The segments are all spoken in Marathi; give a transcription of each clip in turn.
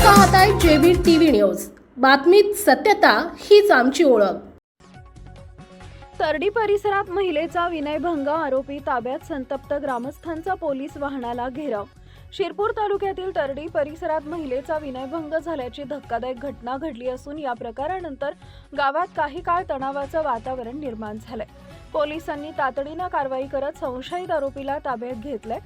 पाहताय जेबी टीव्ही न्यूज। बातमीत सत्यता हीच आमची ओळख। तरडी परिसरात महिलेचा विनयभंग आरोपी ताब्यात, संतप्त ग्रामस्थांचा पोलीस वाहनाला घेराव। शिरपूर तालुक्यातील तरडी परिसरात महिलेचा विनयभंग झाल्याची धक्कादायक घटना घडली असून या प्रकारानंतर गावात काही काळ तणावाचं वातावरण निर्माण झालंय। पोलिसांनी तातडीनं कारवाई करत संशयित आरोपीला ताब्यात घेतलंय।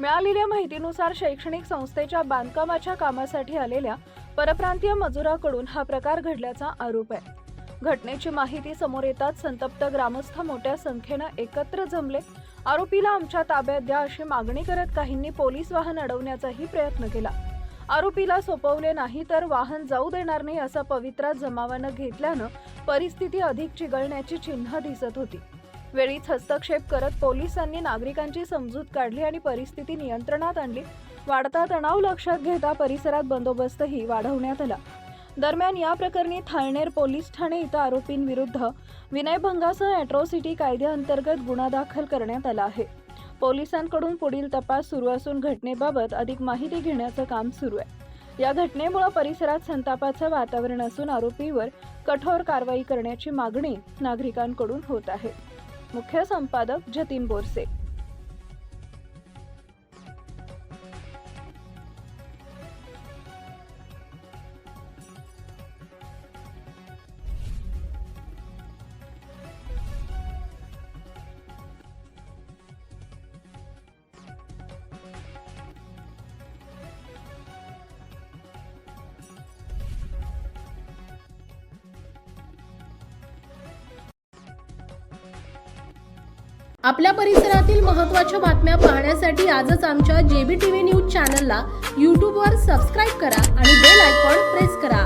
मिळालेल्या माहितीनुसार शैक्षणिक संस्थेच्या बांधकामाच्या कामासाठी आलेल्या परप्रांतीय मजुराकडून हा प्रकार घडल्याचा आरोप आहे। घटनेची माहिती समोर येताच संतप्त ग्रामस्थ मोठ्या संख्येनं एकत्र जमले। आरोपीला आमच्या ताब्यात द्या अशी मागणी करत काहींनी पोलीस वाहन अडवण्याचाही प्रयत्न केला। आरोपीला सोपवले नाही तर वाहन जाऊ देणार नाही असा पवित्रा जमावानं घेतल्यानं परिस्थिती अधिक चिघळण्याची चिन्ह दिसत होती। वेळीच हस्तक्षेप करत पोलिसांनी नागरिकांची समजूत काढली आणि परिस्थिती नियंत्रणात आणली। वाढता तणाव लक्षात घेता परिसरात बंदोबस्तही वाढवण्यात आला। दरम्यान या प्रकरणी थाळनेर पोलीस ठाणे इथं आरोपींविरुद्ध विनयभंगासह अॅट्रॉसिटी कायद्याअंतर्गत गुन्हा दाखल करण्यात आला आहे। पोलिसांकडून पुढील तपास सुरू असून घटनेबाबत अधिक माहिती घेण्याचं काम सुरू आहे। या घटनेमुळे परिसरात संतापाचं वातावरण असून आरोपीवर कठोर कारवाई करण्याची मागणी नागरिकांकडून होत आहे। मुख्य संपादक जतीन बोरसे। आपल्या परिसरातील महत्त्वाच्या बातम्या पाहण्यासाठी आजच आमच्या जेबी टीव्ही न्यूज चॅनलला YouTube वर सबस्क्राइब करा आणि बेल आयकॉन प्रेस करा।